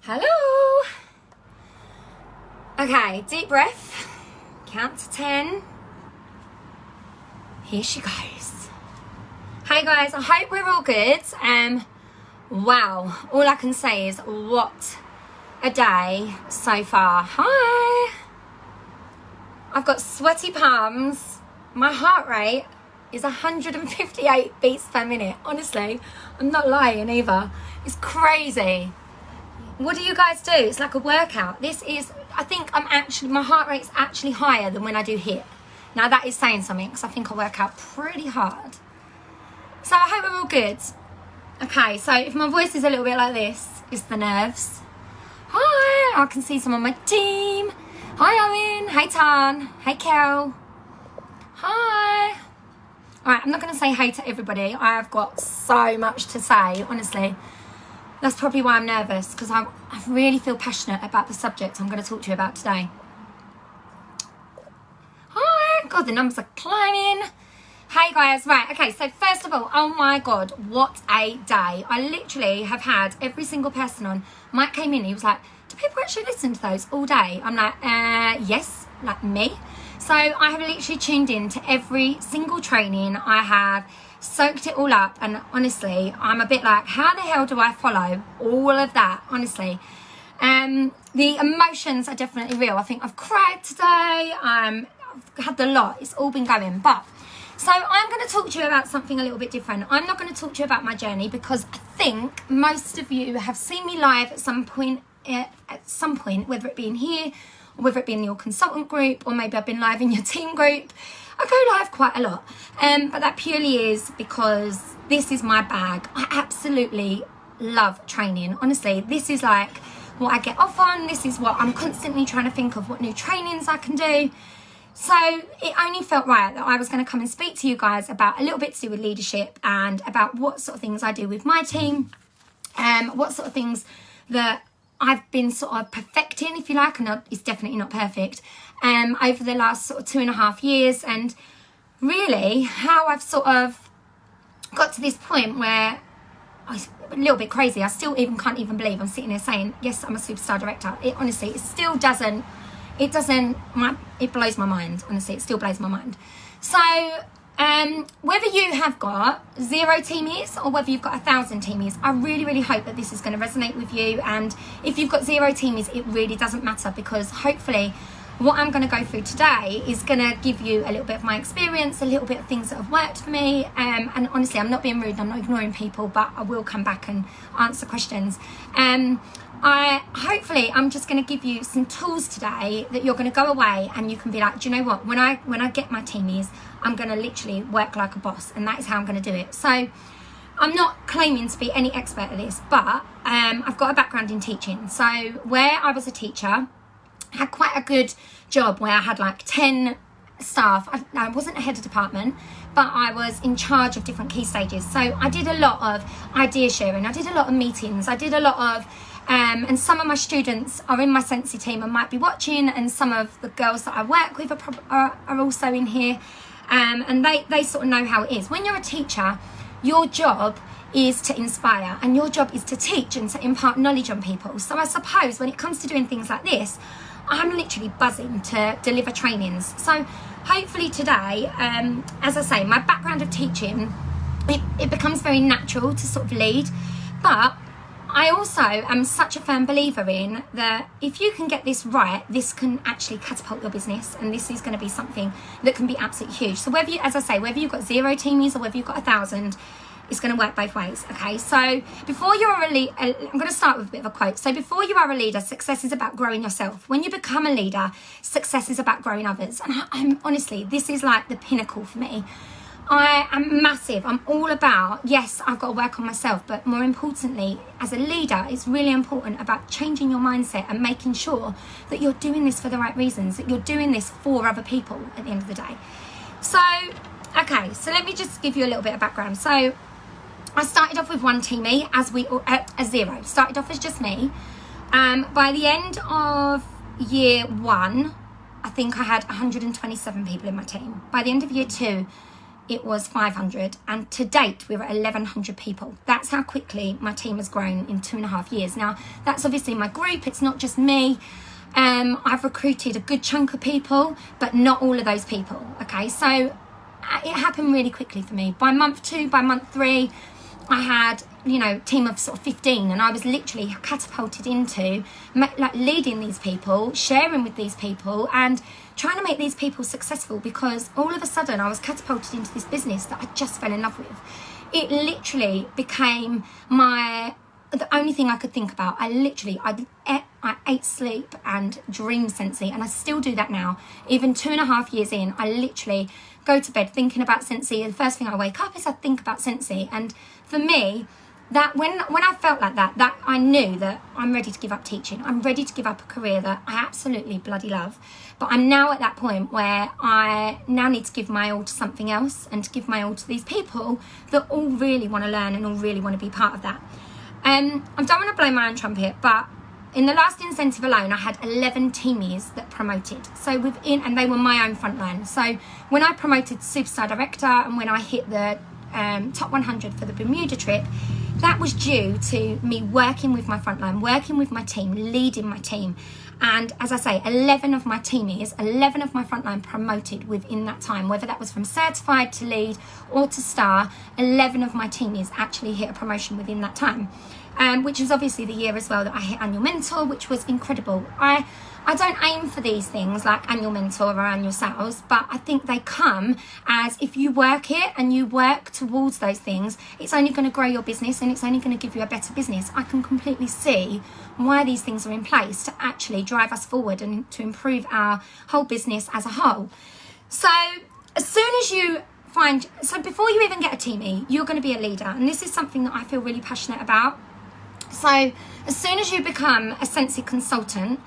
Hello. Okay, deep breath. Count to 10. Here she goes. Hey guys, I hope we're all good. Wow, all I can say is what a day so far. Hi. I've got sweaty palms. My heart rate is 158 beats per minute. Honestly, I'm not lying either. It's crazy. What do you guys do? It's like a workout. This is, I think my heart rate's actually higher than when I do HIIT. Now that is saying something because I think I work out pretty hard. So I hope we're all good. Okay, so if my voice is a little bit like this, it's the nerves. Hi, I can see some of my team. Hi Owen, hey Tan, hey Kel. Hi. All right, I'm not going to say hey to everybody. I have got so much to say, honestly. That's probably why I'm nervous, because I really feel passionate about the subject I'm going to talk to you about today. Hi, God, the numbers are climbing. Hey guys, right, okay, so first of all, oh my God, what a day. I literally have had every single person on. Mike came in, he was like, do people actually listen to those all day? I'm like, yes, like me. So I have literally tuned in to every single training. I have soaked it all up, and honestly I'm a bit like, how the hell do I follow all of that? Honestly, the emotions are definitely real. I think I've cried today. I've had the lot. It's all been going. But so I'm going to talk to you about something a little bit different. I'm not going to talk to you about my journey, because I think most of you have seen me live at some point, whether it be in here or whether it be in your consultant group, or maybe I've been live in your team group. I go live quite a lot, but that purely is because this is my bag. I absolutely love training. Honestly, this is like what I get off on. This is what I'm constantly trying to think of, what new trainings I can do. So it only felt right that I was going to come and speak to you guys about a little bit to do with leadership, and about what sort of things I do with my team, what sort of things that I've been sort of perfecting, if you like, and it's definitely not perfect, over the last sort of 2.5 years, and really how I've sort of got to this point where I'm a little bit crazy. I still can't even believe I'm sitting here saying, yes, I'm a superstar director. It honestly, it still doesn't, it blows my mind. Honestly, it still blows my mind. So whether you have got 0 teamies or whether you've got 1,000 teamies, I really, really hope that this is going to resonate with you. And if you've got 0 teamies, it really doesn't matter, because hopefully what I'm going to go through today is going to give you a little bit of my experience, a little bit of things that have worked for me. And honestly, I'm not being rude, I'm not ignoring people, but I will come back and answer questions. Hopefully I'm just going to give you some tools today that you're going to go away and you can be like, do you know what, when I get my teamies, I'm going to literally work like a boss, and that is how I'm going to do it. So I'm not claiming to be any expert at this, but I've got a background in teaching. So where I was a teacher, I had quite a good job where I had like 10 staff. I wasn't a head of department, but I was in charge of different key stages. So I did a lot of idea sharing, I did a lot of meetings, I did a lot of and some of my students are in my Sensi team and might be watching, and some of the girls that I work with are also in here, and they sort of know how it is. When you're a teacher, your job is to inspire, and your job is to teach and to impart knowledge on people. So I suppose when it comes to doing things like this, I'm literally buzzing to deliver trainings. So hopefully today, as I say, my background of teaching, it becomes very natural to sort of lead, but I also am such a firm believer in that if you can get this right, this can actually catapult your business, and this is going to be something that can be absolutely huge. So whether you, as I say, whether you've got 0 teamies or whether you've got 1,000, it's going to work both ways. Okay, so before you're a leader, I'm going to start with a bit of a quote. So before you are a leader, success is about growing yourself. When you become a leader, success is about growing others. And I'm honestly, this is like the pinnacle for me. I am massive. I'm all about, yes, I've got to work on myself, but more importantly, as a leader, it's really important about changing your mindset and making sure that you're doing this for the right reasons, that you're doing this for other people at the end of the day. So, okay, so let me just give you a little bit of background. So I started off with 1 teamie, as 0. Started off as just me. By the end of year 1, I think I had 127 people in my team. By the end of year 2, it was 500, and to date we're at 1,100 people. That's how quickly my team has grown in 2.5 years. Now, that's obviously my group, it's not just me. I've recruited a good chunk of people, but not all of those people, okay? So it happened really quickly for me. By month 2, by month 3, I had, you know, team of sort of 15, and I was literally catapulted into like leading these people, sharing with these people, and trying to make these people successful, because all of a sudden I was catapulted into this business that I just fell in love with. It literally became the only thing I could think about. I ate, sleep and dream Scentsy, and I still do that now. Even 2.5 years in, I literally go to bed thinking about Scentsy, and the first thing I wake up is I think about Scentsy. And for me, that when I felt like that I knew that I'm ready to give up teaching. I'm ready to give up a career that I absolutely bloody love. But I'm now at that point where I now need to give my all to something else, and to give my all to these people that all really want to learn and all really want to be part of that. I don't want to blow my own trumpet, but in the last incentive alone, I had 11 teamies that promoted. So and they were my own frontline. So when I promoted Superstar Director, and when I hit the top 100 for the Bermuda trip, that was due to me working with my frontline, working with my team, leading my team. And as I say, 11 of my teamies, 11 of my frontline promoted within that time, whether that was from certified to lead or to star. 11 of my teamies actually hit a promotion within that time, which was obviously the year as well that I hit annual mentor, which was incredible. I don't aim for these things like annual mentor or annual sales, but I think they come as, if you work it and you work towards those things, it's only going to grow your business, and it's only going to give you a better business. I can completely see why these things are in place to actually drive us forward and to improve our whole business as a whole. So as soon as you before you even get a teamie, you're going to be a leader. And this is something that I feel really passionate about. So as soon as you become a Scentsy consultant,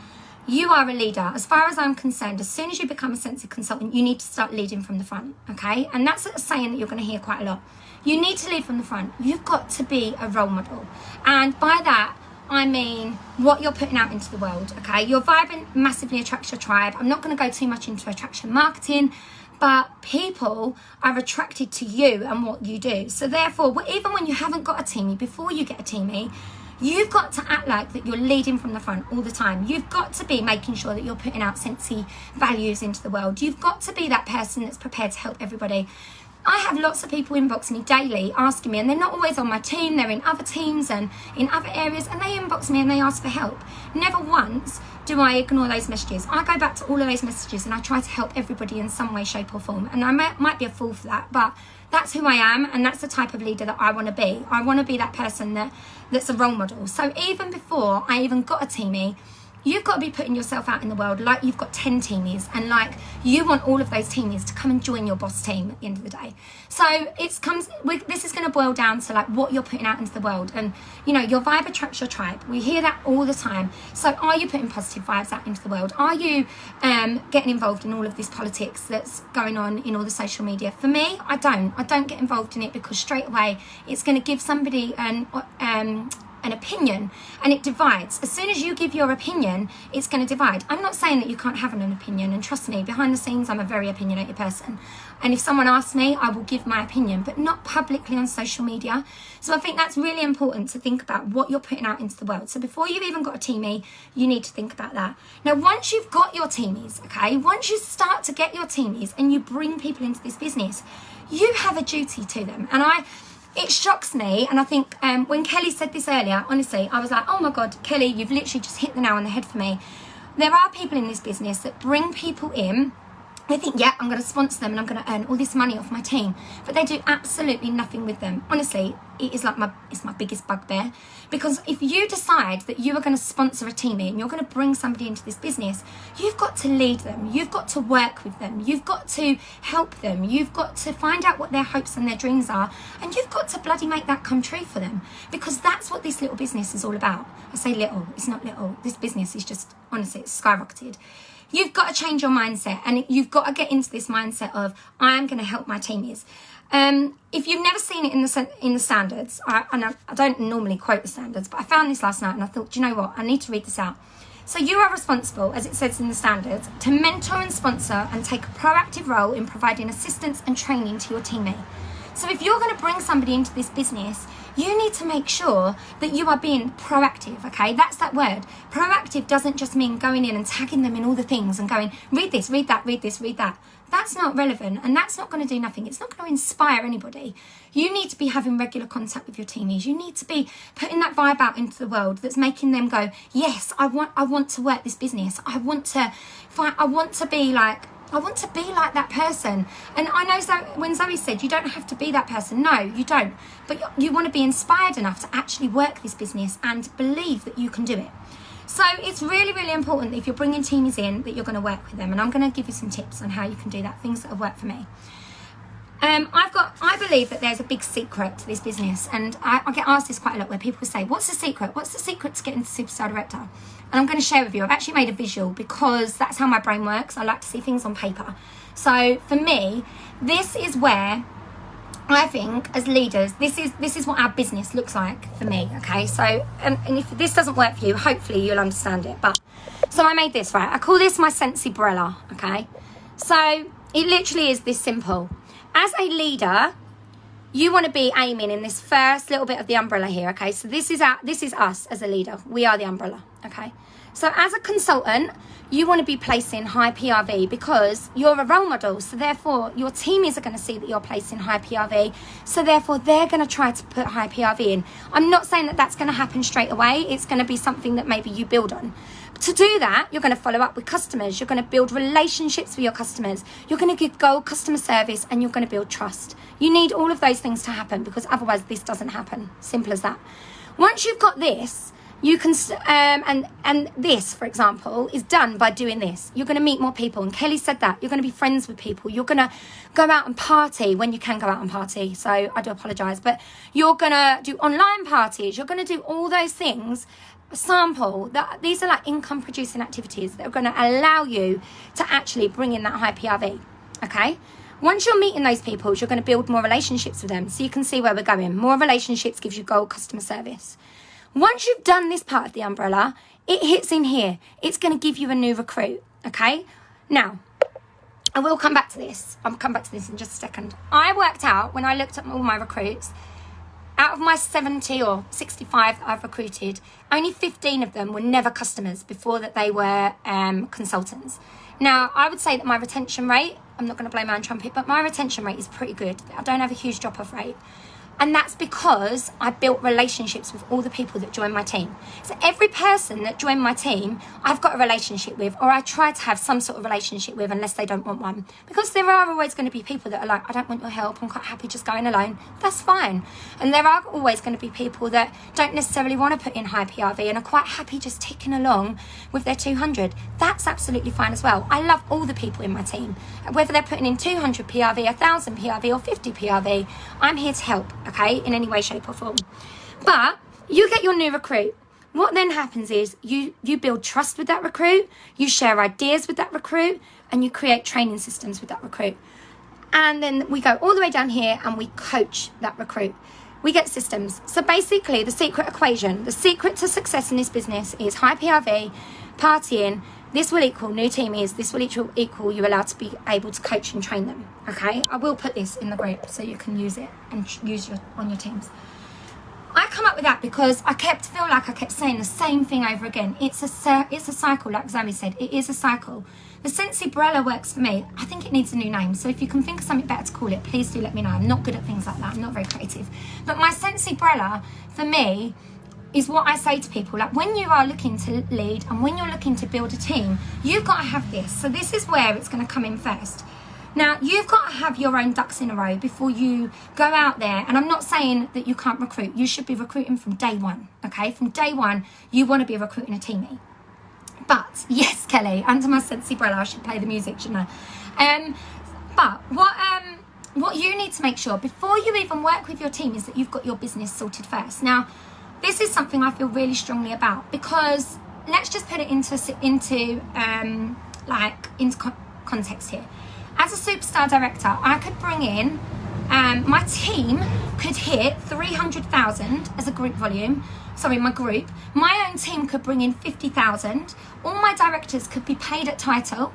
you are a leader. As far as I'm concerned, as soon as you become a Scentsy consultant, you need to start leading from the front, okay? And that's a saying that you're going to hear quite a lot. You need to lead from the front. You've got to be a role model. And by that, I mean what you're putting out into the world, okay? Your vibe massively attracts your tribe. I'm not going to go too much into attraction marketing, but people are attracted to you and what you do. So therefore, even when you haven't got a teamie, before you get a teamie, you've got to act like that you're leading from the front all the time. You've got to be making sure that you're putting out Scentsy values into the world. You've got to be that person that's prepared to help everybody. I have lots of people inbox me daily asking me, and they're not always on my team, they're in other teams and in other areas, and they inbox me and they ask for help. Never once do I ignore those messages. I go back to all of those messages and I try to help everybody in some way, shape or form. And I might be a fool for that, but that's who I am, and that's the type of leader that I want to be. I want to be that person that's a role model. So even before I even got a teamie, you've got to be putting yourself out in the world like you've got 10 teamies, and like you want all of those teamies to come and join your boss team at the end of the day. So this is going to boil down to like what you're putting out into the world. And you know, your vibe attracts your tribe. We hear that all the time. So are you putting positive vibes out into the world? Are you getting involved in all of this politics that's going on in all the social media? For me, I don't get involved in it, because straight away it's going to give somebody an opinion, and it divides. As soon as you give your opinion, it's going to divide. I'm not saying that you can't have an opinion, and trust me, behind the scenes I'm a very opinionated person, and if someone asks me, I will give my opinion, but not publicly on social media. So I think that's really important to think about what you're putting out into the world. So before you've even got a teamie, you need to think about that. Now once you've got your teamies, okay, once you start to get your teamies and you bring people into this business, you have a duty to them. And it shocks me, and I think when Kelly said this earlier, honestly, I was like, oh my God, Kelly, you've literally just hit the nail on the head for me. There are people in this business that bring people in. They think, yeah, I'm going to sponsor them and I'm going to earn all this money off my team, but they do absolutely nothing with them. Honestly, it is like it's my biggest bugbear, because if you decide that you are going to sponsor a teamie and you're going to bring somebody into this business, you've got to lead them, you've got to work with them, you've got to help them, you've got to find out what their hopes and their dreams are, and you've got to bloody make that come true for them, because that's what this little business is all about. I say little, it's not little. This business is just, honestly, it's skyrocketed. You've got to change your mindset, and you've got to get into this mindset of, I am going to help my teamies. If you've never seen it in the standards, I don't normally quote the standards, but I found this last night and I thought, do you know what? I need to read this out. So you are responsible, as it says in the standards, to mentor and sponsor and take a proactive role in providing assistance and training to your teammate. So if you're going to bring somebody into this business, you need to make sure that you are being proactive, okay? That's that word. Proactive doesn't just mean going in and tagging them in all the things and going, read this, read that, read this, read that. That's not relevant, and that's not going to do nothing. It's not going to inspire anybody. You need to be having regular contact with your teamies. You need to be putting that vibe out into the world that's making them go, yes, I want to work this business. I want to be like that person. And I know when Zoe said you don't have to be that person. No, you don't. But you want to be inspired enough to actually work this business and believe that you can do it. So it's really, really important that if you're bringing teamies in, that you're going to work with them. And I'm going to give you some tips on how you can do that, things that have worked for me. I believe that there's a big secret to this business, and I get asked this quite a lot, where people say, what's the secret? What's the secret to getting to Superstar Director? And I'm going to share with you. I've actually made a visual because that's how my brain works. I like to see things on paper. So for me, this is where I think as leaders, this is what our business looks like for me, okay? So, and if this doesn't work for you, hopefully you'll understand it. But so I made this, right? I call this my Sensibrella, okay? So it literally is this simple. As a leader, you want to be aiming in this first little bit of the umbrella here, okay? So this is us as a leader. We are the umbrella, okay? So as a consultant, you want to be placing high PRV because you're a role model. So therefore, your teamies are going to see that you're placing high PRV. So therefore, they're going to try to put high PRV in. I'm not saying that that's going to happen straight away. It's going to be something that maybe you build on. To do that, you're going to follow up with customers. You're going to build relationships with your customers. You're going to give gold customer service, and you're going to build trust. You need all of those things to happen because otherwise this doesn't happen. Simple as that. Once you've got this, you can, and this, for example, is done by doing this. You're going to meet more people. And Kelly said that. You're going to be friends with people. You're going to go out and party when you can go out and party. So I do apologise. But you're going to do online parties. You're going to do all those things. Sample that these are like income producing activities that are going to allow you to actually bring in that high PRV. Okay, once you're meeting those people, you're going to build more relationships with them, so you can see where we're going. More relationships gives you gold customer service. Once you've done this part of the umbrella, it hits in here. It's going to give you a new recruit. Okay, now I will come back to this. I'll come back to this in just a second. I worked out when I looked at all my recruits, out of my 70 or 65 that I've recruited, only 15 of them were never customers before that they were consultants. Now, I would say that my retention rate, I'm not going to blow my own trumpet, but my retention rate is pretty good. I don't have a huge drop-off rate. And that's because I built relationships with all the people that joined my team. So every person that joined my team, I've got a relationship with, or I try to have some sort of relationship with, unless they don't want one. Because there are always going to be people that are like, I don't want your help, I'm quite happy just going alone. That's fine. And there are always going to be people that don't necessarily want to put in high PRV and are quite happy just ticking along with their 200. That's absolutely fine as well. I love all the people in my team. Whether they're putting in 200 PRV, 1,000 PRV, or 50 PRV, I'm here to help. Okay, in any way, shape or form. But you get your new recruit. What then happens is you build trust with that recruit, you share ideas with that recruit, and you create training systems with that recruit. And then we go all the way down here and we coach that recruit. We get systems. So basically the secret equation, the secret to success in this business is high PRV, partying. This will equal new teamies. This will equal you allowed to be able to coach and train them. Okay, I will put this in the group so you can use it and use on your teams. I come up with that because I feel like I kept saying the same thing over again. It's a cycle, like Zoe said. It is a cycle. The Sensibrella works for me. I think it needs a new name. So if you can think of something better to call it, please do let me know. I'm not good at things like that. I'm not very creative. But my Sensibrella, for me, is what I say to people. Like when you are looking to lead and when you're looking to build a team, you've got to have this. So this is where it's going to come in first. Now, you've got to have your own ducks in a row before you go out there. And I'm not saying that you can't recruit. You should be recruiting from day one, okay? From day one, you want to be recruiting a teammate. But, yes, Kelly, under my Sensibrella, I should play the music, shouldn't I? But what you need to make sure before you even work with your team is that you've got your business sorted first. Now, this is something I feel really strongly about because let's just put it into context here. As a superstar director, I could bring in my team could hit 300,000 as a group volume. Sorry, my group. My own team could bring in 50,000. All my directors could be paid at title.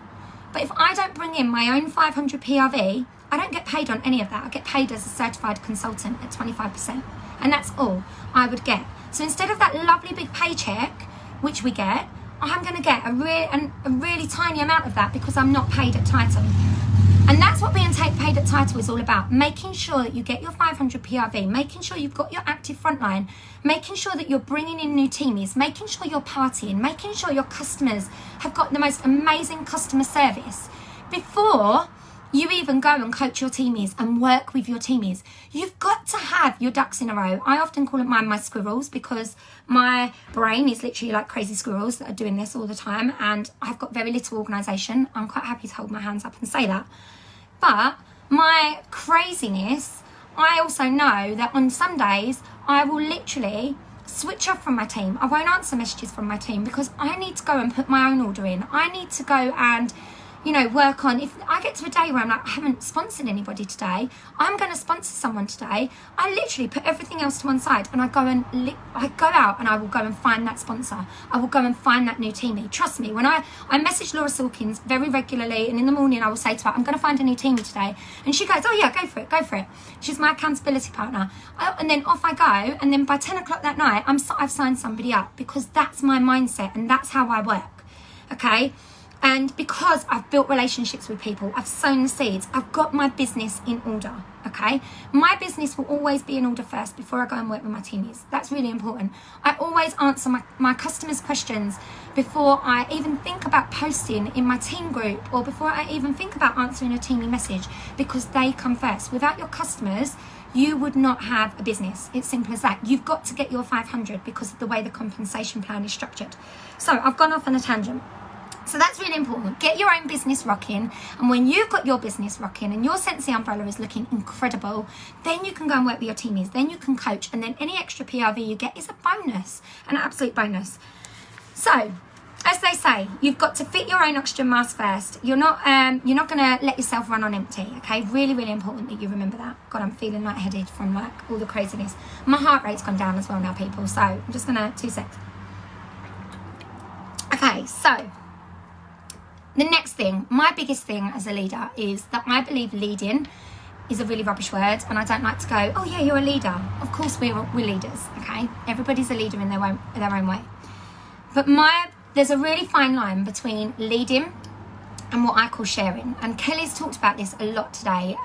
But if I don't bring in my own 500 PRV, I don't get paid on any of that. I get paid as a certified consultant at 25%. And that's all I would get. So instead of that lovely big paycheck, which we get, I'm going to get a really tiny amount of that because I'm not paid at title. And that's what being paid at title is all about. Making sure that you get your 500 PRV, making sure you've got your active frontline, making sure that you're bringing in new teamies, making sure you're partying, making sure your customers have got the most amazing customer service. Before you even go and coach your teamies and work with your teamies, you've got to have your ducks in a row. I often call it my squirrels because my brain is literally like crazy squirrels that are doing this all the time, and I've got very little organisation. I'm quite happy to hold my hands up and say that. But my craziness, I also know that on some days I will literally switch off from my team. I won't answer messages from my team because I need to go and put my own order in. I need to go and, you know, work on, if I get to a day where I'm like, I haven't sponsored anybody today, I'm going to sponsor someone today, I literally put everything else to one side and I go out and I will go and find that sponsor. I will go and find that new teamie. Trust me, when I message Laura Silkins very regularly, and in the morning I will say to her, I'm going to find a new teamie today. And she goes, oh yeah, go for it. She's my accountability partner. And then off I go, and then by 10 o'clock that night, I've signed somebody up because that's my mindset and that's how I work, okay? And because I've built relationships with people, I've sown the seeds, I've got my business in order, okay? My business will always be in order first before I go and work with my teamies. That's really important. I always answer my customers' questions before I even think about posting in my team group or before I even think about answering a teamie message, because they come first. Without your customers, you would not have a business. It's simple as that. You've got to get your 500 because of the way the compensation plan is structured. So I've gone off on a tangent. So that's really important. Get your own business rocking, and when you've got your business rocking and your Sensei umbrella is looking incredible, then you can go and work with your teamies, then you can coach, and then any extra PRV you get is a bonus, an absolute bonus. So, as they say, you've got to fit your own oxygen mask first. You're not going to let yourself run on empty, okay? Really, really important that you remember that. God, I'm feeling lightheaded from like all the craziness. My heart rate's gone down as well now, people, so I'm just going to, 2 seconds. Okay, so the next thing, my biggest thing as a leader is that I believe leading is a really rubbish word, and I don't like to go, oh yeah, you're a leader. Of course we're leaders, okay? Everybody's a leader in their own way. But there's a really fine line between leading and what I call sharing. And Kelly's talked about this a lot today.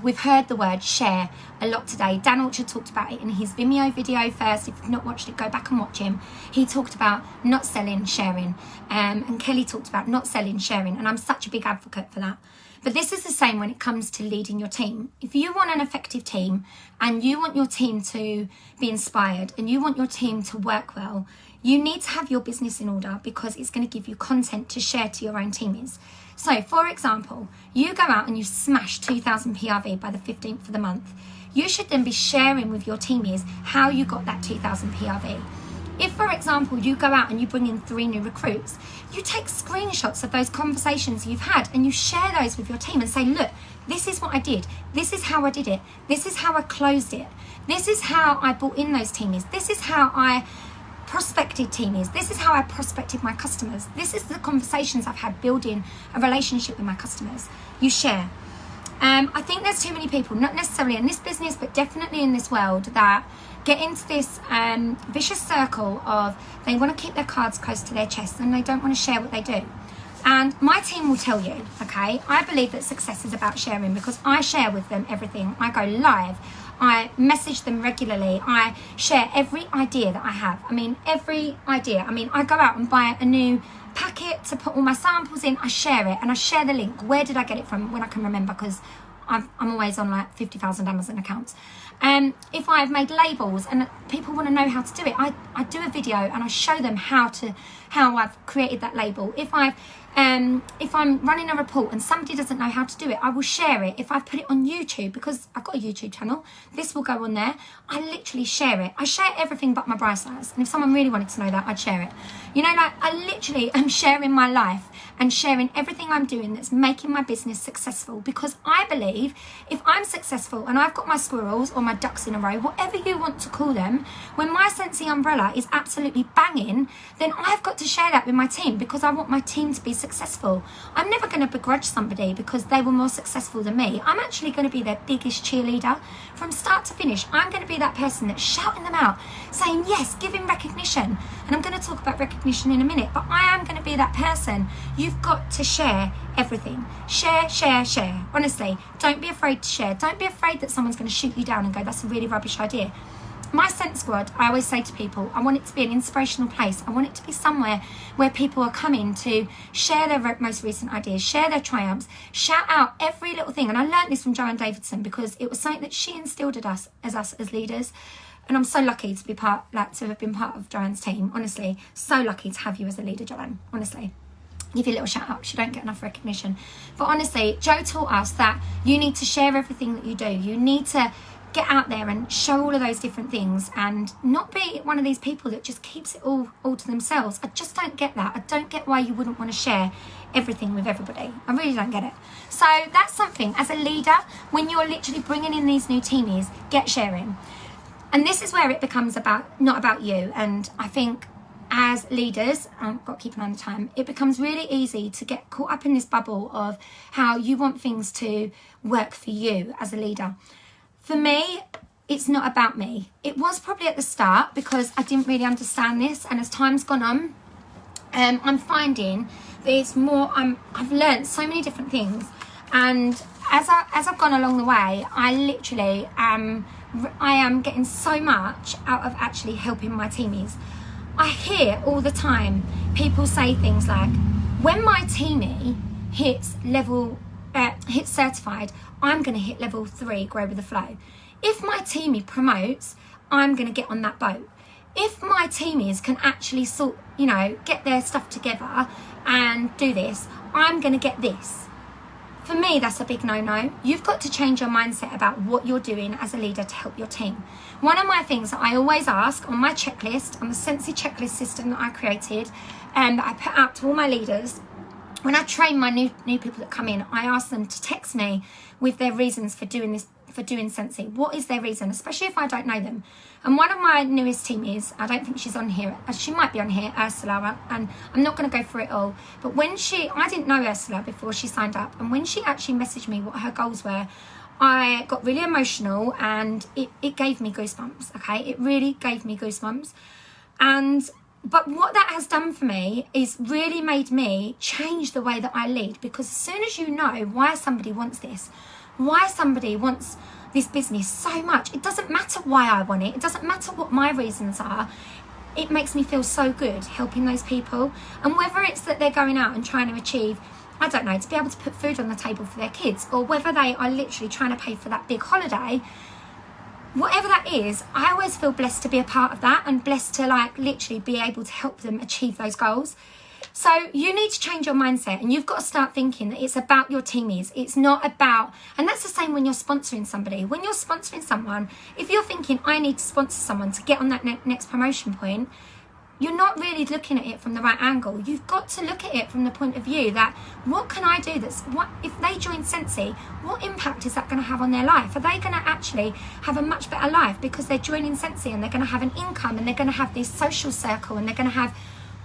We've heard the word share a lot today. Dan Orchard talked about it in his Vimeo video first. If you've not watched it, go back and watch him. He talked about not selling, sharing. And Kelly talked about not selling, sharing. And I'm such a big advocate for that. But this is the same when it comes to leading your team. If you want an effective team and you want your team to be inspired and you want your team to work well, you need to have your business in order, because it's going to give you content to share to your own teamies. So, for example, you go out and you smash 2,000 PRV by the 15th of the month. You should then be sharing with your teamies how you got that 2,000 PRV. If, for example, you go out and you bring in 3 new recruits, you take screenshots of those conversations you've had and you share those with your team and say, look, this is what I did. This is how I did it. This is how I closed it. This is how I brought in those teamies. This is how I prospected teamies. This is how I prospected my customers. This is the conversations I've had building a relationship with my customers. You share. I think there's too many people, not necessarily in this business, but definitely in this world, that get into this vicious circle of they want to keep their cards close to their chest and they don't want to share what they do. And my team will tell you, okay, I believe that success is about sharing, because I share with them everything. I go live. I message them regularly. I share every idea that I have. I mean, every idea. I mean, I go out and buy a new packet to put all my samples in. I share it and I share the link. Where did I get it from? When I can remember, because I'm always on like 50,000 Amazon accounts. If I've made labels and people want to know how to do it, I do a video and I show them how I've created that label. If I'm running a report and somebody doesn't know how to do it, I will share it. If I put it on YouTube, because I've got a YouTube channel, this will go on there. I literally share it. I share everything but my bra size. And if someone really wanted to know that, I'd share it. You know, like, I literally am sharing my life and sharing everything I'm doing that's making my business successful, because I believe if I'm successful and I've got my squirrels or my ducks in a row, whatever you want to call them, when my Scentsy umbrella is absolutely banging, then I've got to share that with my team, because I want my team to be successful. I'm never going to begrudge somebody because they were more successful than me. I'm actually going to be their biggest cheerleader from start to finish. I'm going to be that person that's shouting them out, saying yes, giving recognition. And I'm going to talk about recognition in a minute, but I am going to be that person. You've got to share everything. Share, share, share. Honestly, don't be afraid to share. Don't be afraid that someone's going to shoot you down and go, that's a really rubbish idea. My Scent Squad, I always say to people, I want it to be an inspirational place. I want it to be somewhere where people are coming to share their most recent ideas, share their triumphs, shout out every little thing. And I learned this from Joanne Davidson, because it was something that she instilled in us as leaders. And I'm so lucky to be to have been part of Joanne's team. Honestly, so lucky to have you as a leader, Joanne. Honestly, give you a little shout out. She don't get enough recognition. But honestly, Jo taught us that you need to share everything that you do. You need to get out there and show all of those different things, and not be one of these people that just keeps it all to themselves. I just don't get that. I don't get why you wouldn't want to share everything with everybody. I really don't get it. So that's something, as a leader, when you're literally bringing in these new teamies, get sharing. And this is where it becomes not about you. And I think as leaders, I've got to keep an eye on the time, it becomes really easy to get caught up in this bubble of how you want things to work for you as a leader. For me, it's not about me. It was probably at the start, because I didn't really understand this. And as time's gone on, I'm finding that it's more, I've learned so many different things. And as I've gone along the way, I literally I am getting so much out of actually helping my teamies. I hear all the time people say things like, when my teamie hits certified, I'm going to hit level 3, grow with the flow. If my teamie promotes, I'm going to get on that boat. If my teamies can actually get their stuff together and do this, I'm going to get this. For me, that's a big no-no. You've got to change your mindset about what you're doing as a leader to help your team. One of my things that I always ask on my checklist, on the Scentsy checklist system that I created and that I put out to all my leaders, when I train my new people that come in, I ask them to text me with their reasons for doing this, for doing Scentsy. What is their reason, especially if I don't know them? And one of my newest teamies, I don't think she's on here, she might be on here, Ursula, and I'm not going to go through it all, but when I didn't know Ursula before she signed up, and when she actually messaged me what her goals were, I got really emotional, and it gave me goosebumps, okay? It really gave me goosebumps. But what that has done for me is really made me change the way that I lead, because as soon as you know why somebody wants this, why somebody wants this business so much, it doesn't matter why I want it, it doesn't matter what my reasons are, it makes me feel so good helping those people. And whether it's that they're going out and trying to achieve, I don't know, to be able to put food on the table for their kids, or whether they are literally trying to pay for that big holiday, whatever that is, I always feel blessed to be a part of that, and blessed to literally be able to help them achieve those goals. So you need to change your mindset, and you've got to start thinking that it's about your teamies. It's not about, and that's the same when you're sponsoring somebody. When you're sponsoring someone, if you're thinking, I need to sponsor someone to get on that next promotion point, you're not really looking at it from the right angle. You've got to look at it from the point of view that, what can I do if they join Scentsy, what impact is that going to have on their life? Are they going to actually have a much better life because they're joining Scentsy, and they're going to have an income, and they're going to have this social circle, and they're going to have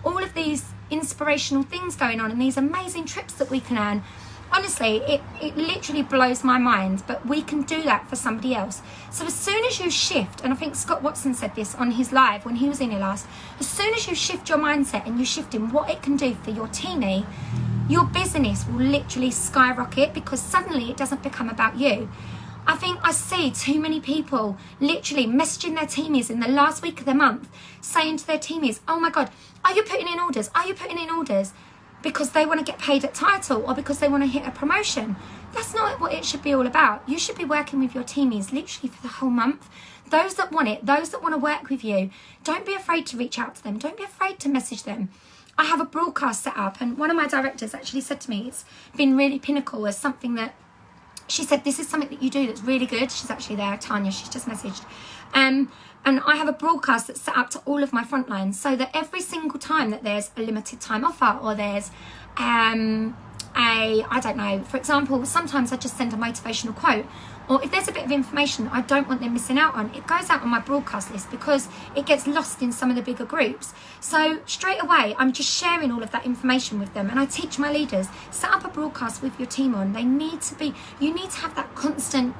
all of these inspirational things going on, and these amazing trips that we can earn? Honestly, it literally blows my mind, but we can do that for somebody else. So as soon as you shift, and I think Scott Watson said this on his live when he was in here last, as soon as you shift your mindset and you shift in what it can do for your teamie, your business will literally skyrocket, because suddenly it doesn't become about you. I think I see too many people literally messaging their teamies in the last week of the month, saying to their teamies, oh my God, are you putting in orders? Are you putting in orders? because they want to get paid at title or because they want to hit a promotion. That's not what it should be all about. You should be working with your teamies literally for the whole month. Those that want it, those that want to work with you, don't be afraid to reach out to them. Don't be afraid to message them. I have a broadcast set up, and one of my directors actually said to me, it's been really pinnacle as something that, she said, this is something that you do that's really good. She's actually there, Tanya, she's just messaged. And I have a broadcast that's set up to all of my front lines so that every single time that there's a limited time offer or there's I don't know, for example, sometimes I just send a motivational quote, or if there's a bit of information that I don't want them missing out on, it goes out on my broadcast list because it gets lost in some of the bigger groups. So straight away, I'm just sharing all of that information with them, and I teach my leaders, set up a broadcast with your team on. You need to have that constant,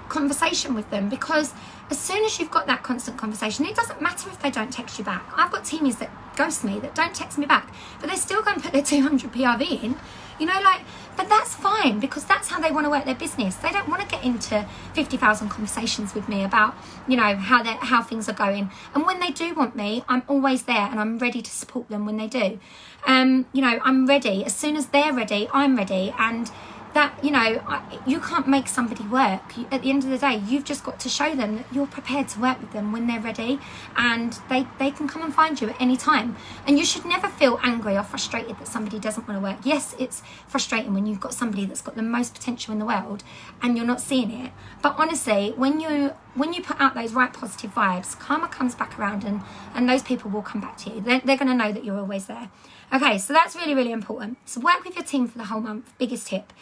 conversation with them, because as soon as you've got that constant conversation, it doesn't matter if they don't text you back. I've got teamies that ghost me, that don't text me back, but they're still going to put their 200 PRV in, but that's fine, because that's how they want to work their business. They don't want to get into 50,000 conversations with me about, how things are going. And when they do want me, I'm always there, and I'm ready to support them when they do. I'm ready. As soon as they're ready, I'm ready. And that, you can't make somebody work. At the end of the day, you've just got to show them that you're prepared to work with them when they're ready, and they can come and find you at any time. And you should never feel angry or frustrated that somebody doesn't want to work. Yes, it's frustrating when you've got somebody that's got the most potential in the world and you're not seeing it. But honestly, when you put out those right positive vibes, karma comes back around, and those people will come back to you. They're going to know that you're always there. Okay, so that's really, really important. So work with your team for the whole month. Biggest tip.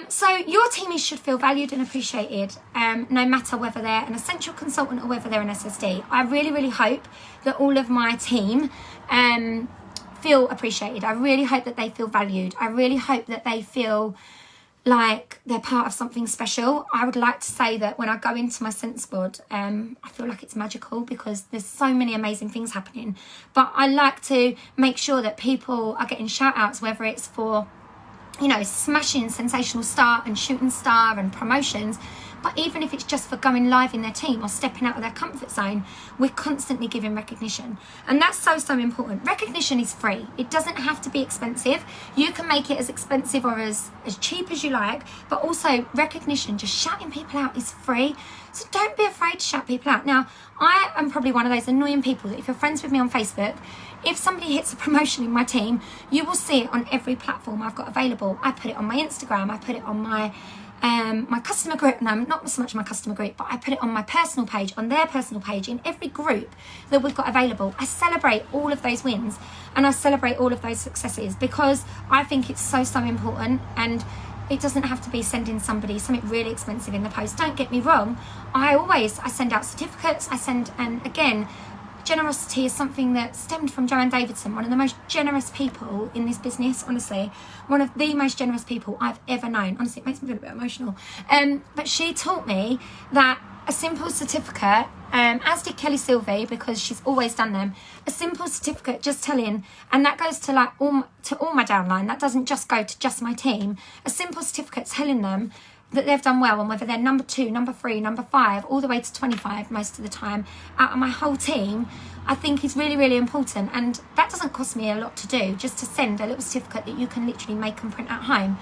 So your teamies should feel valued and appreciated, no matter whether they're an essential consultant or whether they're an SSD. I really, really hope that all of my team feel appreciated. I really hope that they feel valued. I really hope that they feel like they're part of something special. I would like to say that when I go into my Sense Squad, I feel like it's magical because there's so many amazing things happening. But I like to make sure that people are getting shout outs, whether it's for smashing sensational star and shooting star and promotions, but even if it's just for going live in their team or stepping out of their comfort zone, we're constantly giving recognition. And that's so, so important. Recognition is free. It doesn't have to be expensive. You can make it as expensive or as cheap as you like, but also recognition, just shouting people out, is free. So don't be afraid to shout people out. Now, I am probably one of those annoying people that if you're friends with me on Facebook, if somebody hits a promotion in my team, you will see it on every platform I've got available. I put it on my Instagram, I put it on my my customer group, no, not so much my customer group, but I put it on my personal page, on their personal page, in every group that we've got available. I celebrate all of those wins and I celebrate all of those successes because I think it's so, so important. And it doesn't have to be sending somebody something really expensive in the post. Don't get me wrong, I send out certificates, and again, generosity is something that stemmed from Joanne Davidson, one of the most generous people in this business, honestly. One of the most generous people I've ever known. Honestly, it makes me feel a bit emotional. But she taught me that a simple certificate, as did Kelly Sylvie, because she's always done them, a simple certificate just telling, and that goes to all my downline, that doesn't just go to just my team, a simple certificate telling them that they've done well, and whether they're number 2, number 3, number 5, all the way to 25 most of the time, out of my whole team, I think is really, really important. And that doesn't cost me a lot to do, just to send a little certificate that you can literally make and print at home.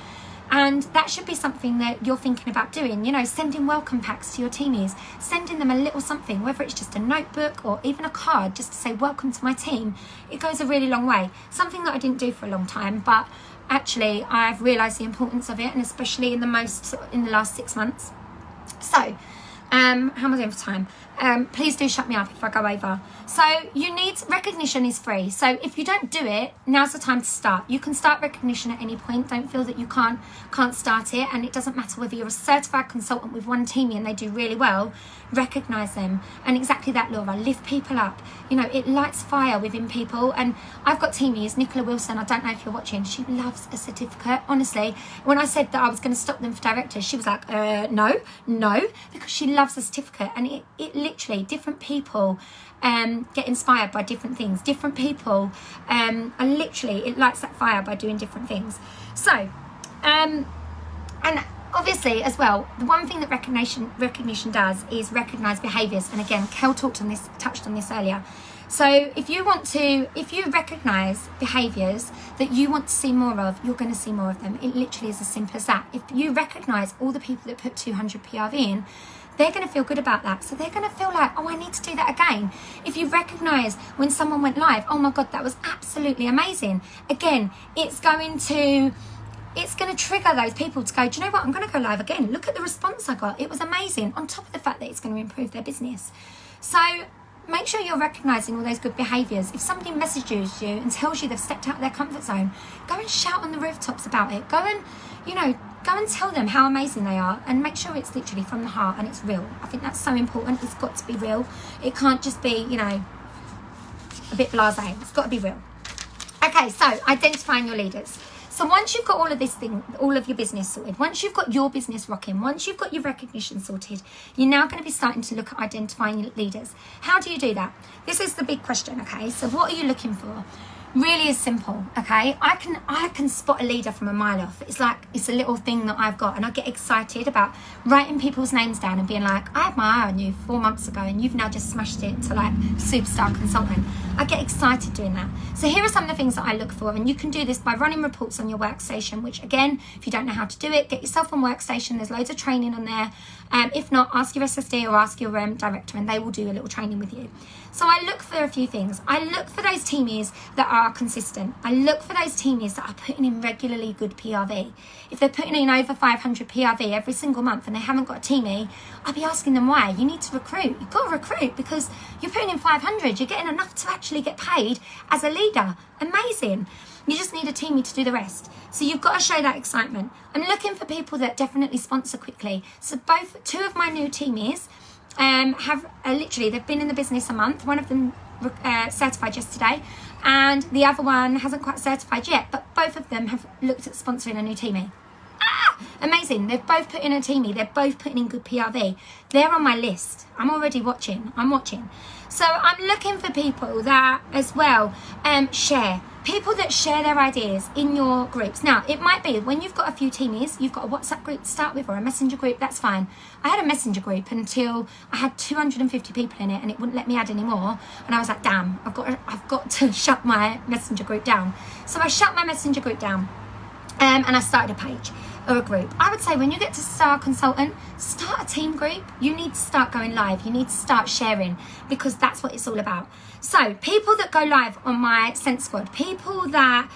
And that should be something that you're thinking about doing, sending welcome packs to your teamies, sending them a little something, whether it's just a notebook or even a card, just to say welcome to my team. It goes a really long way. Something that I didn't do for a long time, but actually I've realised the importance of it, and especially in the last 6 months. So how am I doing for time? Please do shut me up if I go over. So recognition is free. So if you don't do it, now's the time to start. You can start recognition at any point. Don't feel that you can't start it. And it doesn't matter whether you're a certified consultant with one teamie and they do really well, recognise them. And exactly that, Laura, lift people up. It lights fire within people. And I've got teamies, Nicola Wilson, I don't know if you're watching, she loves a certificate. Honestly, when I said that I was going to stop them for directors, she was like, no, because she loves a certificate. And it literally, different people get inspired by different things. Different people are literally, it lights that fire by doing different things. So, and obviously as well, the one thing that recognition does is recognise behaviours. And again, Kel touched on this earlier. So if you recognize behaviors that you want to see more of, you're going to see more of them. It literally is as simple as that. If you recognize all the people that put 200 PRV in, they're going to feel good about that. So they're going to feel like, oh, I need to do that again. If you recognize when someone went live, oh my God, that was absolutely amazing. Again, it's going to trigger those people to go, do you know what, I'm going to go live again. Look at the response I got. It was amazing. On top of the fact that it's going to improve their business. So make sure you're recognizing all those good behaviors. If somebody messages you and tells you they've stepped out of their comfort zone, go and shout on the rooftops about it. Go and tell them how amazing they are, and make sure it's literally from the heart and it's real. I think that's so important. It's got to be real. It can't just be, a bit blasé. It's got to be real. Okay, so identifying your leaders. So once you've got all of your business sorted, once you've got your business rocking, once you've got your recognition sorted, you're now going to be starting to look at identifying your leaders. How do you do that? This is the big question, okay? So what are you looking for? Really is simple, okay? I can spot a leader from a mile off. It's like, it's a little thing that I've got, and I get excited about writing people's names down and being like, I had my eye on you 4 months ago and you've now just smashed it to like superstar consultant. I get excited doing that. So here are some of the things that I look for, and you can do this by running reports on your workstation, which again, if you don't know how to do it, get yourself on workstation. There's loads of training on there. If not, ask your SSD or ask your director and they will do a little training with you. So I look for a few things. I look for those teamies that are consistent. I look for those teamies that are putting in regularly good PRV. If they're putting in over 500 PRV every single month and they haven't got a teamie, I'll be asking them why. You need to recruit. You've got to recruit because you're putting in 500. You're getting enough to actually get paid as a leader. Amazing. You just need a teamie to do the rest. So you've got to show that excitement. I'm looking for people that definitely sponsor quickly. So two of my new teamies have literally, they've been in the business a month. One of them certified yesterday, and the other one hasn't quite certified yet, but both of them have looked at sponsoring a new teamie. Amazing. They've both put in a teamie. They're both putting in good PRV. They're on my list. I'm already watching. I'm watching. So I'm looking for people that as well share. People that share their ideas in your groups. Now, it might be when you've got a few teamies, you've got a WhatsApp group to start with or a messenger group, that's fine. I had a messenger group until I had 250 people in it and it wouldn't let me add any more. And I was like, damn, I've got to shut my messenger group down. So I shut my messenger group down and I started a page or a group. I would say when you get to Star Consultant, start a team group. You need to start going live. You need to start sharing because that's what it's all about. So people that go live on my Sense Squad, people that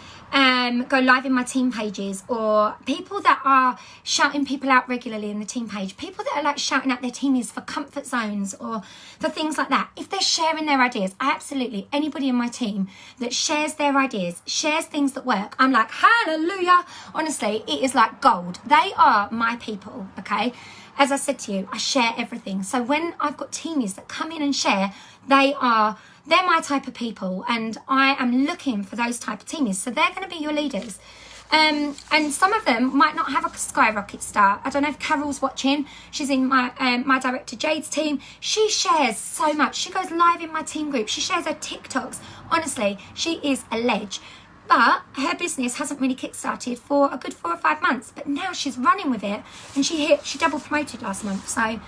go live in my team pages, or people that are shouting people out regularly in the team page, people that are like shouting out their teamies for comfort zones or for things like that. If they're sharing their ideas, anybody in my team that shares their ideas, shares things that work, I'm like, hallelujah. Honestly, it is like gold. They are my people, okay? As I said to you, I share everything. So when I've got teamies that come in and share, they're my type of people, and I am looking for those type of teamies. So they're going to be your leaders. And some of them might not have a skyrocket start. I don't know if Carol's watching. She's in my director Jade's team. She shares so much. She goes live in my team group. She shares her TikToks. Honestly, she is a ledge. But her business hasn't really kickstarted for a good 4 or 5 months. But now she's running with it, and she double promoted last month. So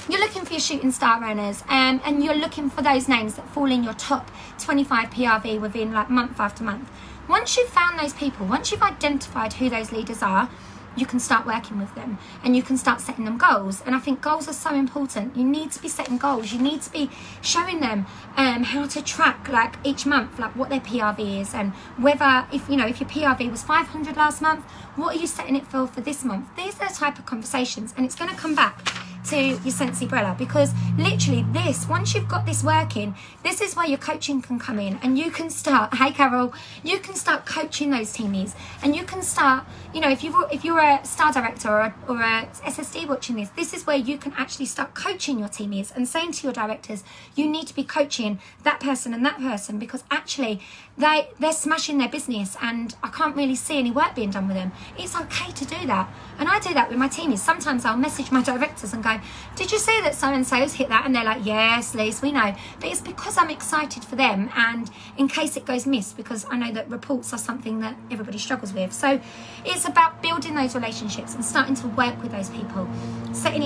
you're looking for your shooting star earners, and you're looking for those names that fall in your top 25 PRV within like month after month. Once you've found those people, once you've identified who those leaders are, you can start working with them and you can start setting them goals. And I think goals are so important. You need to be setting goals. You need to be showing them how to track like each month, like what their PRV is, and whether if your PRV was 500 last month, what are you setting it for this month? These are the type of conversations, and it's going to come back to your Sense umbrella, because literally once you've got this working, this is where your coaching can come in, and you can start, hey Carol, you can start coaching those teamies, and you can start, if you're a star director or a SSD watching this is where you can actually start coaching your teamies and saying to your directors, you need to be coaching that person and that person, because actually they're smashing their business and I can't really see any work being done with them. It's okay to do that. And I do that with my teamies. Sometimes I'll message my directors and go, did you see that so-and-so's hit that? And they're like, yes, Lise, we know. But it's because I'm excited for them, and in case it goes missed, because I know that reports are something that everybody struggles with. So it's about building those relationships and starting to work with those people, setting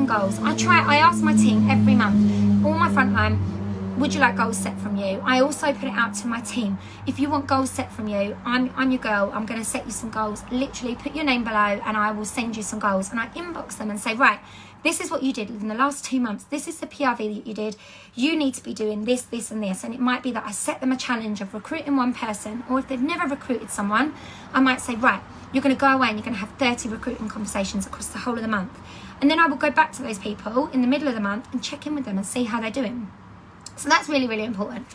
goals. I ask my team every month, all my frontline, would you like goals set from you? I also put it out to my team. If you want goals set from you, I'm your girl. I'm going to set you some goals. Literally put your name below and I will send you some goals. And I inbox them and say, right, this is what you did in the last 2 months. This is the PRV that you did. You need to be doing this, this and this. And it might be that I set them a challenge of recruiting one person, or if they've never recruited someone, I might say, right, you're going to go away and you're going to have 30 recruiting conversations across the whole of the month. And then I will go back to those people in the middle of the month and check in with them and see how they're doing. So that's really, really important.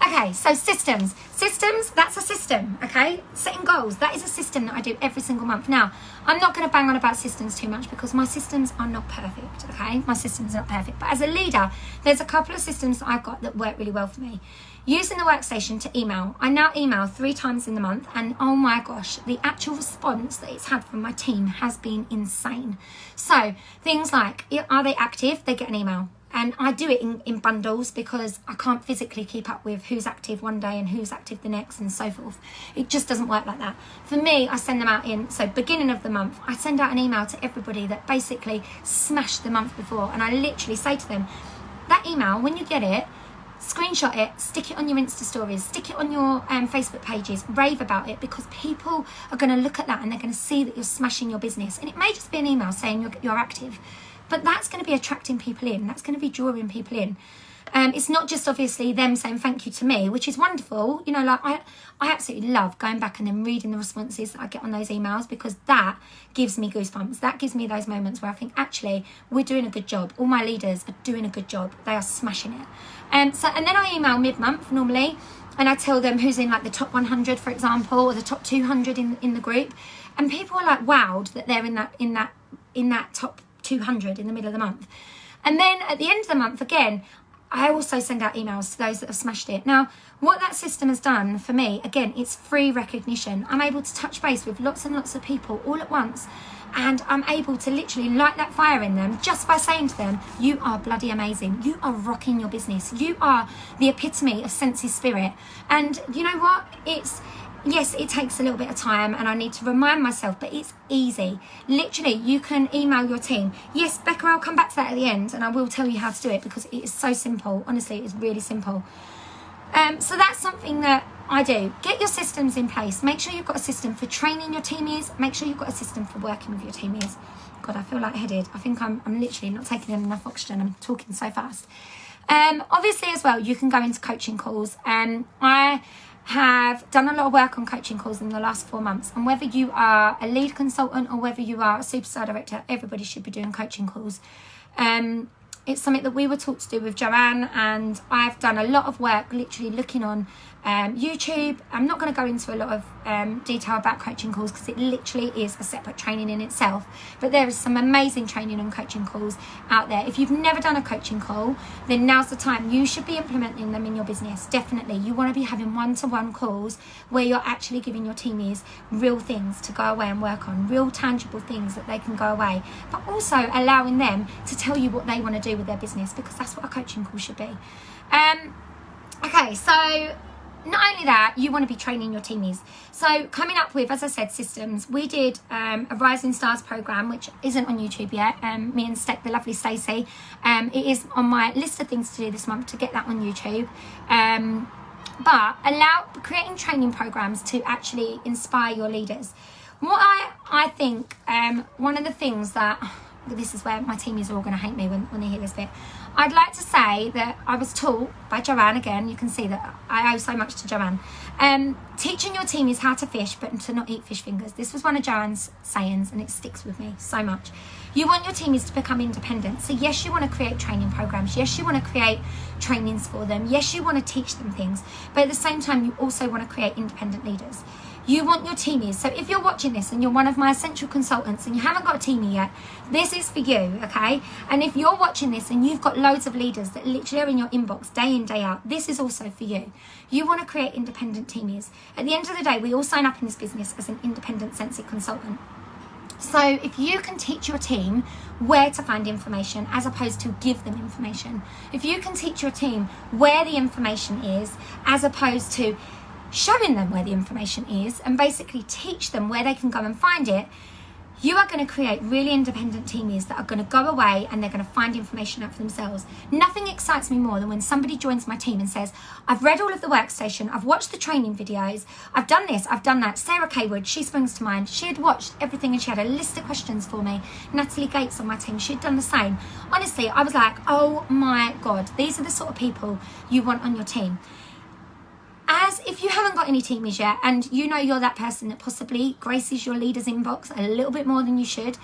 Okay, so systems. Systems, that's a system, okay? Setting goals, that is a system that I do every single month. Now, I'm not going to bang on about systems too much because my systems are not perfect, okay? My systems are not perfect. But as a leader, there's a couple of systems that I've got that work really well for me. Using the workstation to email. I now email 3 times in the month, and oh my gosh, the actual response that it's had from my team has been insane. So things like, are they active? They get an email. And I do it in bundles because I can't physically keep up with who's active one day and who's active the next and so forth. It just doesn't work like that. For me, I send them out so beginning of the month, I send out an email to everybody that basically smashed the month before. And I literally say to them, that email, when you get it, screenshot it, stick it on your Insta stories, stick it on your Facebook pages, rave about it, because people are going to look at that and they're going to see that you're smashing your business. And it may just be an email saying you're active. But that's going to be attracting people in. That's going to be drawing people in. It's not just obviously them saying thank you to me, which is wonderful. You know, like I absolutely love going back and then reading the responses that I get on those emails, because that gives me goosebumps. That gives me those moments where I think, actually, we're doing a good job. All my leaders are doing a good job. They are smashing it. And then I email mid-month normally, and I tell them who's in like the top 100, for example, or the top 200 in the group. And people are like wowed that they're in that top 200 in the middle of the month. And then at the end of the month, again, I also send out emails to those that have smashed it. Now, what that system has done for me, again, it's free recognition. I'm able to touch base with lots and lots of people all at once, and I'm able to literally light that fire in them just by saying to them, you are bloody amazing. You are rocking your business. You are the epitome of senses spirit. And you know what? Yes, it takes a little bit of time and I need to remind myself, but it's easy. Literally, you can email your team. Yes, Becca, I'll come back to that at the end and I will tell you how to do it, because it is so simple. Honestly, it is really simple. So that's something that I do. Get your systems in place. Make sure you've got a system for training your teamies. Make sure you've got a system for working with your teamies. God, I feel lightheaded. I think I'm literally not taking in enough oxygen. I'm talking so fast. Obviously, as well, you can go into coaching calls. I have done a lot of work on coaching calls in the last 4 months, and whether you are a lead consultant or whether you are a superstar director, everybody should be doing coaching calls. It's something that we were taught to do with Joanne, and I've done a lot of work literally looking on YouTube. I'm not going to go into a lot of detail about coaching calls because it literally is a separate training in itself, but there is some amazing training on coaching calls out there. If you've never done a coaching call, then now's the time. You should be implementing them in your business. Definitely, you want to be having one-to-one calls where you're actually giving your teamies real things to go away and work on, real tangible things that they can go away, but also allowing them to tell you what they want to do with their business, because that's what a coaching call should be. Okay, so not only that, you want to be training your teamies. So coming up with, as I said, systems. We did a Rising Stars program, which isn't on YouTube yet. Me and the lovely Stacey. It is on my list of things to do this month to get that on YouTube. But creating training programs to actually inspire your leaders. What I think, one of the things that, this is where my teamies are all going to hate me when they hear this bit. I'd like to say that I was taught by Joanne, again, you can see that I owe so much to Joanne. Teaching your teamies how to fish, but to not eat fish fingers. This was one of Joanne's sayings, and it sticks with me so much. You want your teamies to become independent. So yes, you want to create training programs. Yes, you want to create trainings for them. Yes, you want to teach them things. But at the same time, you also want to create independent leaders. You want your teamies. So if you're watching this and you're one of my essential consultants and you haven't got a teamie yet, this is for you, okay? And if you're watching this and you've got loads of leaders that literally are in your inbox day in, day out, this is also for you. You want to create independent teamies. At the end of the day, we all sign up in this business as an independent sensitive consultant. So if you can teach your team where to find information as opposed to give them information, if you can teach your team where the information is as opposed to showing them where the information is, and basically teach them where they can go and find it, You are going to create really independent teamies that are going to go away and they're going to find information out for themselves. Nothing excites me more than when somebody joins my team and says, I've read all of the workstation, I've watched the training videos, I've done this, I've done that. Sarah Kaywood, she springs to mind. She had watched everything and she had a list of questions for me. Natalie Gates on my team, she'd done the same. Honestly, I was like, oh my God, these are the sort of people you want on your team. As if you haven't got any teamies yet and you know you're that person that possibly graces your leader's inbox a little bit more than you should,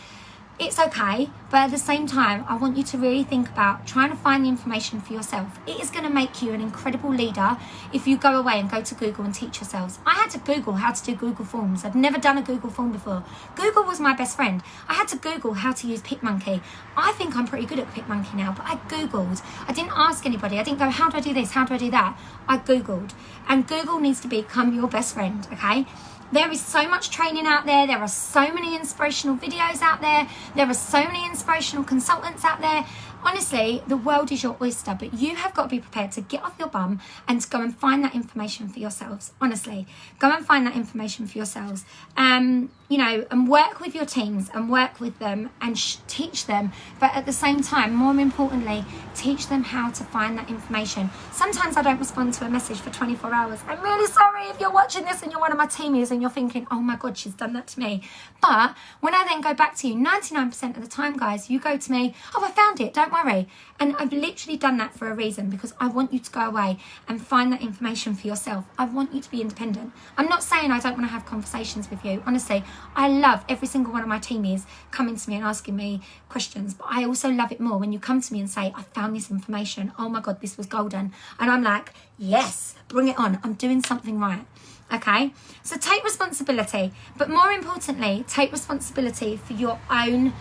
it's okay, but at the same time, I want you to really think about trying to find the information for yourself. It is going to make you an incredible leader if you go away and go to Google and teach yourselves. I had to Google how to do Google Forms. I've never done a Google form before. Google was my best friend. I had to Google how to use PicMonkey. I think I'm pretty good at PicMonkey now, but I Googled. I didn't ask anybody. I didn't go, how do I do this? How do I do that? I Googled. And Google needs to become your best friend, okay? There is so much training out there. There are so many inspirational videos out there. There are so many inspirational consultants out there. Honestly, the world is your oyster, but you have got to be prepared to get off your bum and to go and find that information for yourselves. Honestly, go and find that information for yourselves. You know, and work with your teams and work with them and teach them. But at the same time, more importantly, teach them how to find that information. Sometimes I don't respond to a message for 24 hours. I'm really sorry if you're watching this and you're one of my teamies and you're thinking, oh my God, she's done that to me. But when I then go back to you, 99% of the time, guys, you go to me, oh, I found it, don't worry. And I've literally done that for a reason, because I want you to go away and find that information for yourself. I want you to be independent. I'm not saying I don't want to have conversations with you. Honestly, I love every single one of my teamies coming to me and asking me questions, but I also love it more when you come to me and say, I found this information. Oh my God, this was golden. And I'm like, yes, bring it on. I'm doing something right. Okay, so take responsibility, but more importantly, take responsibility for your own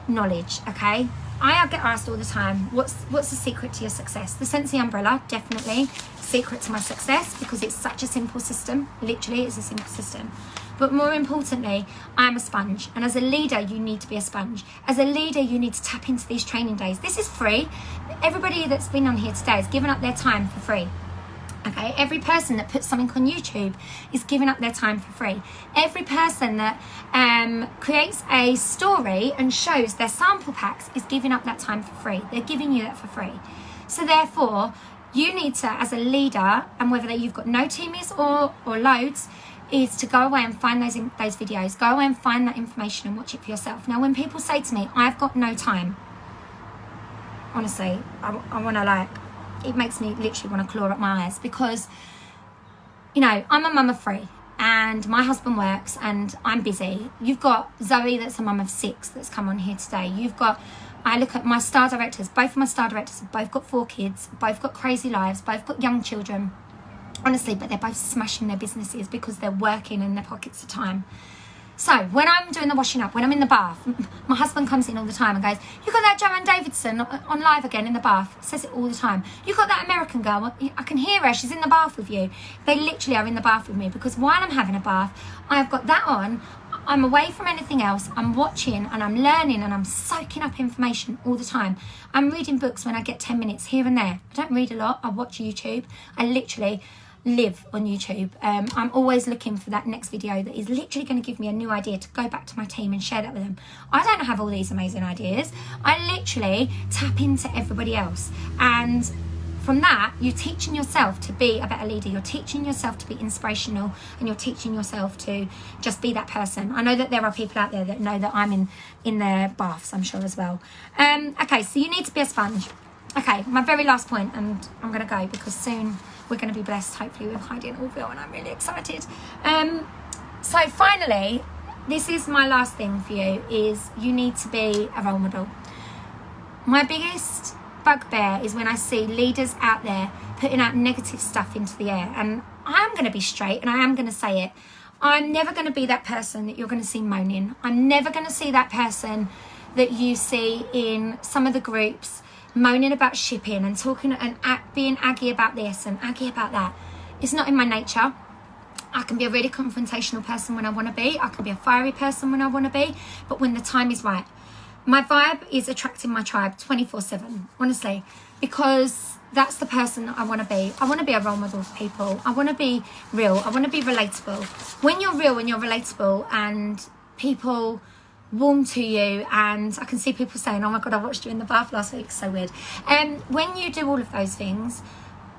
knowledge. Okay, I get asked all the time, what's the secret to your success? The Sensei umbrella, definitely secret to my success, because it's such a simple system. Literally, it's a simple system. But more importantly, I am a sponge, and as a leader, you need to be a sponge. As a leader, you need to tap into these training days. This is free. Everybody that's been on here today has given up their time for free. Okay, every person that puts something on YouTube is giving up their time for free. Every person that creates a story and shows their sample packs is giving up that time for free. They're giving you that for free. So therefore, you need to, as a leader, and whether you've got no teamies or loads, is to go away and find those videos. Go away and find that information and watch it for yourself. Now, when people say to me, I've got no time, honestly, I want to like, it makes me literally want to claw at my eyes, because, you know, I'm a mum of 3 and my husband works and I'm busy. You've got Zoe, that's a mum of 6, that's come on here today. You've got, I look at my star directors, both of my star directors have both got 4 kids, both got crazy lives, both got young children, honestly, but they're both smashing their businesses because they're working in their pockets of time. So when I'm doing the washing up, when I'm in the bath, my husband comes in all the time and goes, you got that Joanne Davidson on live again in the bath? Says it all the time. You got that American girl? I can hear her. She's in the bath with you. They literally are in the bath with me, because while I'm having a bath, I've got that on. I'm away from anything else. I'm watching and I'm learning and I'm soaking up information all the time. I'm reading books when I get 10 minutes here and there. I don't read a lot. I watch YouTube. I literally live on YouTube. I'm always looking for that next video that is literally going to give me a new idea to go back to my team and share that with them. I don't have all these amazing ideas. I literally tap into everybody else, and from that, you're teaching yourself to be a better leader. You're teaching yourself to be inspirational, and you're teaching yourself to just be that person. I know that there are people out there that know that I'm in their baths, I'm sure, as well. Okay, so you need to be a sponge. Okay, my very last point, and I'm going to go because soon we're going to be blessed, hopefully, with Heidi and Orville, and I'm really excited. So finally, this is my last thing for you, is you need to be a role model. My biggest bugbear is when I see leaders out there putting out negative stuff into the air, and I'm going to be straight and I am going to say it. I'm never going to be that person that you're going to see moaning. I'm never going to see that person that you see in some of the groups moaning about shipping and talking and being aggy about this and aggy about that. It's not in my nature. I can be a really confrontational person when I want to be. I can be a fiery person when I want to be, but when the time is right. My vibe is attracting my tribe 24/7, honestly, because that's the person that I want to be. I want to be a role model for people. I want to be real. I want to be relatable. When you're real and you're relatable and people warm to you. And I can see people saying, oh my God, I watched you in the bath last week. So weird. When you do all of those things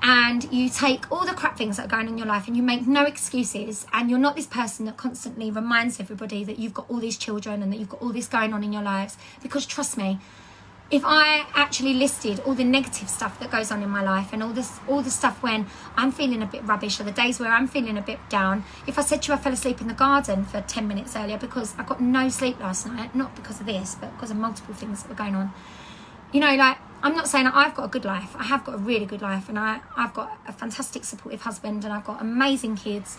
and you take all the crap things that are going on in your life and you make no excuses, and you're not this person that constantly reminds everybody that you've got all these children and that you've got all this going on in your lives, because trust me, if I actually listed all the negative stuff that goes on in my life and all the stuff when I'm feeling a bit rubbish, or the days where I'm feeling a bit down, if I said to you I fell asleep in the garden for 10 minutes earlier because I got no sleep last night, not because of this, but because of multiple things that were going on. You know, like, I'm not saying that I've got a good life. I have got a really good life, and I've got a fantastic supportive husband, and I've got amazing kids.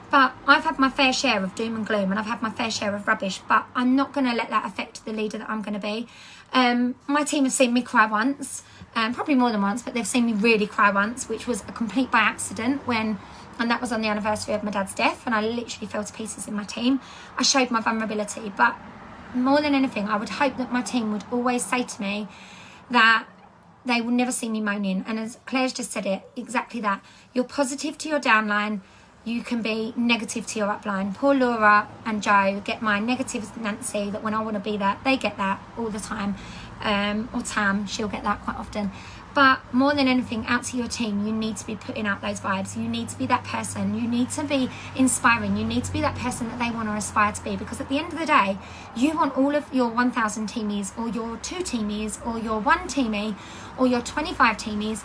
But I've had my fair share of doom and gloom, and I've had my fair share of rubbish, but I'm not going to let that affect the leader that I'm going to be. My team have seen me cry once, probably more than once, but they've seen me really cry once, which was a complete by accident and that was on the anniversary of my dad's death, and I literally fell to pieces in my team. I showed my vulnerability, but more than anything, I would hope that my team would always say to me that they will never see me moaning. And as Claire's just said it, exactly that. You're positive to your downline, you can be negative to your upline. Poor Laura and Joe get my negative Nancy, that when I want to be that, they get that all the time. Or Tam, she'll get that quite often. But more than anything, out to your team, you need to be putting out those vibes. You need to be that person. You need to be inspiring. You need to be that person that they want to aspire to be. Because at the end of the day, you want all of your 1,000 teamies, or your 2 teamies, or your 1 teamie, or your 25 teamies,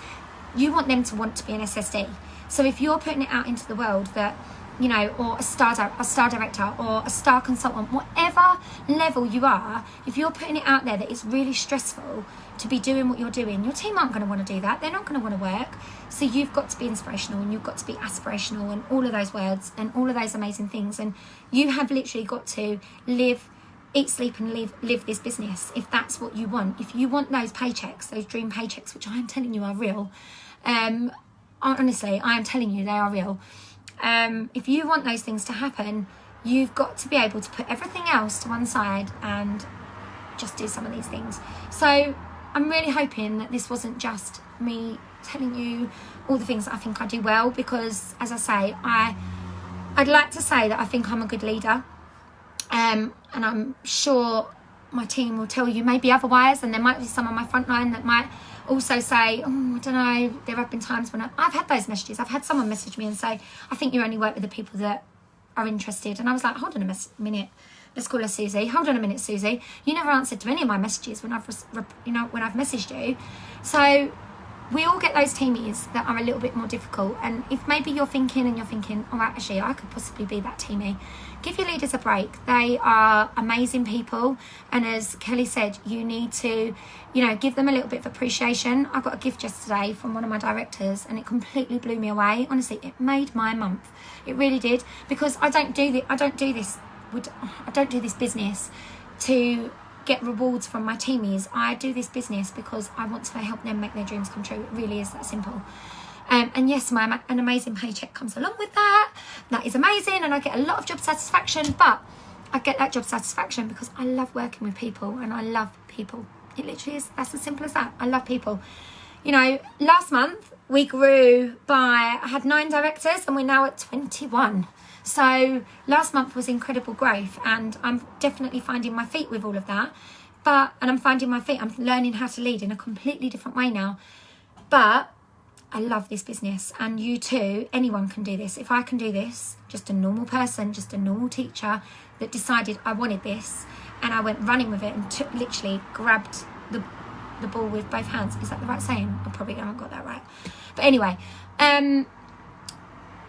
you want them to want to be an SSD. So if you're putting it out into the world that, you know, or a star director or a star consultant, whatever level you are, if you're putting it out there that it's really stressful to be doing what you're doing, your team aren't going to want to do that. They're not going to want to work. So you've got to be inspirational, and you've got to be aspirational, and all of those words and all of those amazing things. And you have literally got to live, eat, sleep and live this business if that's what you want. If you want those paychecks, those dream paychecks, which I am telling you are real, honestly, I am telling you they are real. If you want those things to happen, you've got to be able to put everything else to one side and just do some of these things. So I'm really hoping that this wasn't just me telling you all the things that I think I do well, because as I say, I'd like to say that I think I'm a good leader, and I'm sure my team will tell you maybe otherwise, and there might be some on my front line that might also say, oh, I don't know, there have been times when I've had those messages. I've had someone message me and say, I think you only work with the people that are interested. And I was like, hold on a minute, let's call her Susie. Hold on a minute, Susie. You never answered to any of my messages when I've messaged you. So we all get those teamies that are a little bit more difficult. And if maybe you're thinking, oh, actually, I could possibly be that teamie, give your leaders a break. They are amazing people. And as Kelly said, you need to, give them a little bit of appreciation. I got a gift yesterday from one of my directors, and it completely blew me away. Honestly, it made my month. It really did, because I don't do this business to get rewards from my teamies. I do this business because I want to help them make their dreams come true. It really is that simple. And yes, an amazing paycheck comes along with that. That is amazing, and I get a lot of job satisfaction, but I get that job satisfaction because I love working with people, and I love people. It literally is, that's as simple as that. I love people. Last month we grew by, I had 9 directors, and we're now at 21. So last month was incredible growth, and I'm definitely finding my feet with all of that. I'm learning how to lead in a completely different way now. But I love this business, and you too, anyone can do this. If I can do this, just a normal person, just a normal teacher that decided I wanted this, and I went running with it and literally grabbed the ball with both hands. Is that the right saying? I probably haven't got that right. But anyway,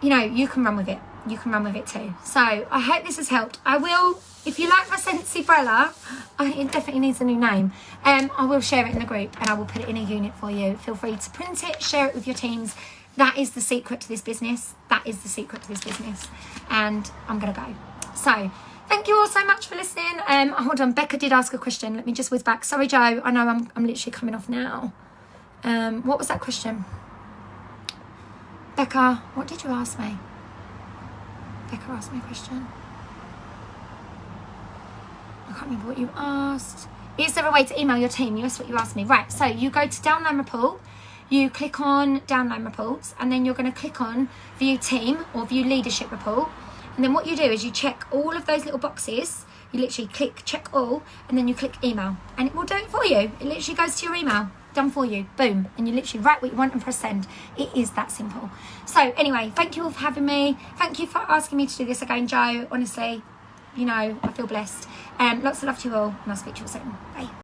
you can run with it. You can run with it too. So I hope this has helped. I will, if you like my Sensibrella, it definitely needs a new name. I will share it in the group, and I will put it in a unit for you. Feel free to print it, share it with your teams. That is the secret to this business. That is the secret to this business. And I'm going to go. So thank you all so much for listening. Hold on, Becca did ask a question. Let me just whiz back. Sorry, Joe. I know I'm literally coming off now. What was that question? Becca, what did you ask me? Becca asked me a question. I can't remember what you asked. Is there a way to email your team? That's what you asked me. Right, so you go to downline report, you click on downline reports, and then you're going to click on view team or view leadership report. And then what you do is you check all of those little boxes. You literally click check all, and then you click email, and it will do it for you. It literally goes to your email, done for you, boom, and you literally write what you want and press send. It is that simple. So anyway, thank you all for having me. Thank you for asking me to do this again, Joe. Honestly, you know, I feel blessed. Lots of love to you all, and I'll speak to you soon. Bye.